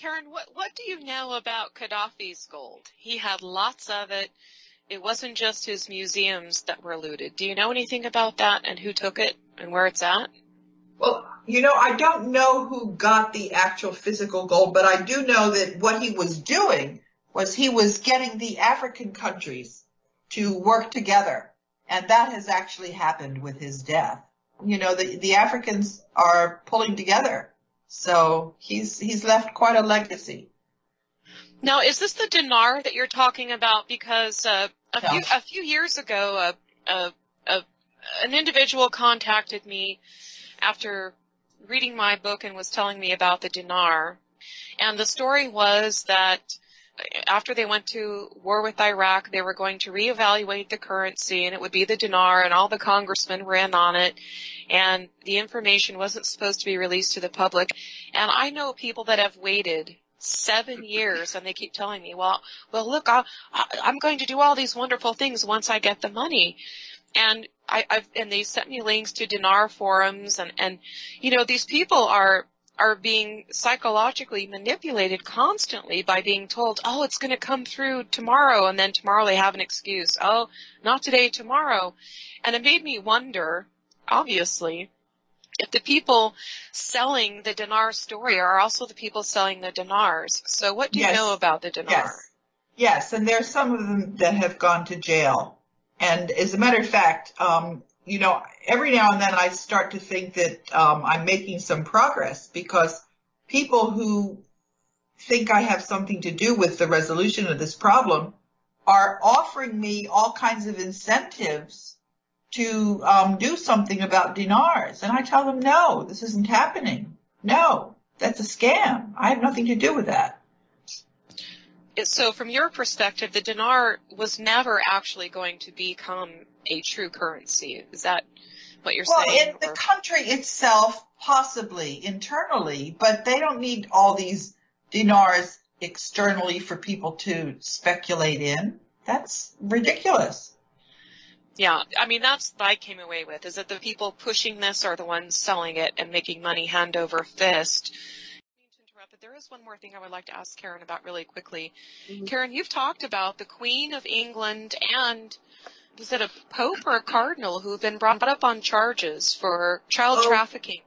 Karen, what do you know about Gaddafi's gold? He had lots of it. It wasn't just his museums that were looted. Do you know anything about that and who took it and where it's at? Well, I don't know who got the actual physical gold, but I do know that what he was doing was he was getting the African countries to work together. And that has actually happened with his death. The Africans are pulling together. So he's left quite a legacy. Now, is this the dinar that you're talking about? Because a few years ago, an individual contacted me after reading my book and was telling me about the dinar. And the story was that after they went to war with Iraq, they were going to reevaluate the currency, and it would be the dinar, and all the congressmen were in on it, and the information wasn't supposed to be released to the public. And I know people that have waited 7 years, and they keep telling me, well, look, I'm going to do all these wonderful things once I get the money. And and they sent me links to dinar forums, and these people are being psychologically manipulated constantly by being told, oh, it's going to come through tomorrow, and then tomorrow they have an excuse. Oh, not today, tomorrow. And it made me wonder, obviously, if the people selling the dinar story are also the people selling the dinars. So what do you know about the dinar? Yes, and there's some of them that have gone to jail. And as a matter of fact, every now and then I start to think that I'm making some progress, because people who think I have something to do with the resolution of this problem are offering me all kinds of incentives to do something about dinars. And I tell them, no, this isn't happening. No, that's a scam. I have nothing to do with that. So from your perspective, the dinar was never actually going to become a true currency. Is that what you're saying? Well, in the country itself, possibly, internally, but they don't need all these dinars externally for people to speculate in. That's ridiculous. Yeah, I mean, that's what I came away with, is that the people pushing this are the ones selling it and making money hand over fist. But there is one more thing I would like to ask Karen about really quickly. Mm-hmm. Karen, you've talked about the Queen of England and, was it a Pope or a Cardinal who have been brought up on charges for child trafficking?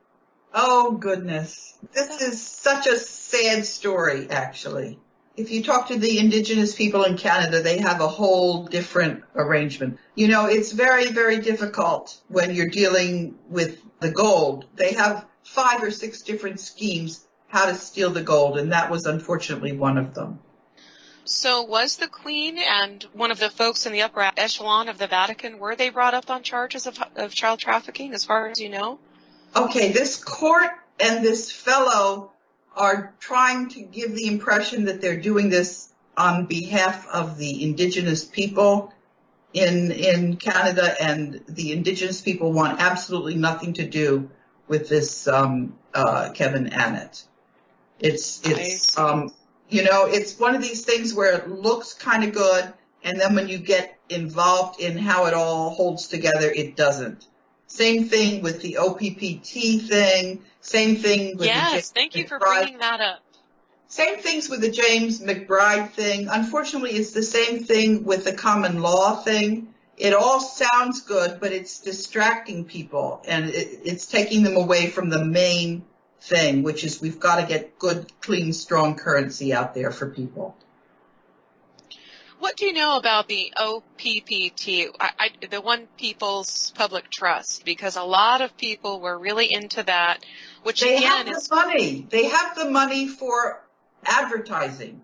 Oh, goodness. This is such a sad story, actually. If you talk to the indigenous people in Canada, they have a whole different arrangement. It's very, very difficult when you're dealing with the gold. They have 5 or 6 different schemes how to steal the gold, and that was unfortunately one of them. So was the Queen and one of the folks in the upper echelon of the Vatican, were they brought up on charges of child trafficking, as far as you know? Okay, this court and this fellow are trying to give the impression that they're doing this on behalf of the indigenous people in Canada, and the indigenous people want absolutely nothing to do with this Kevin Annett. It's one of these things where it looks kind of good, and then when you get involved in how it all holds together, it doesn't. Same thing with the OPPT thing. Same thing with thank you for bringing that up. Same things with the James McBride thing. Unfortunately, it's the same thing with the common law thing. It all sounds good, but it's distracting people, and it's taking them away from the main thing, which is we've got to get good, clean, strong currency out there for people. What do you know about the OPPT, the One People's Public Trust? Because a lot of people were really into that, which they again have the money. They have the money for advertising.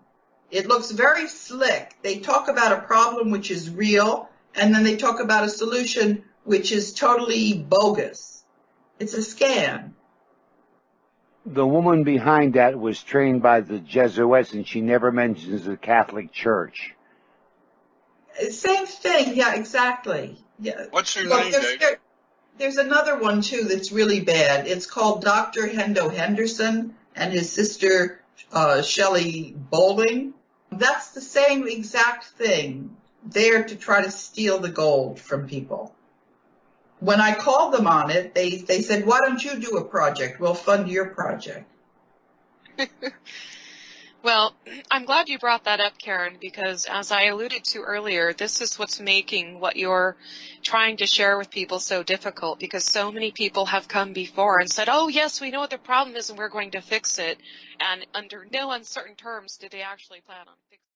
It looks very slick. They talk about a problem which is real, and then they talk about a solution which is totally bogus. It's a scam. The woman behind that was trained by the Jesuits, and she never mentions the Catholic Church. Same thing. Yeah, exactly. Yeah. What's her name, Dave? There's another one, too, that's really bad. It's called Dr. Hendo Henderson and his sister, Shelley Bowling. That's the same exact thing. There to try to steal the gold from people. When I called them on it, they said, why don't you do a project? We'll fund your project. Well, I'm glad you brought that up, Karen, because as I alluded to earlier, this is what's making what you're trying to share with people so difficult, because so many people have come before and said, oh, yes, we know what the problem is and we're going to fix it. And under no uncertain terms did they actually plan on fixing it.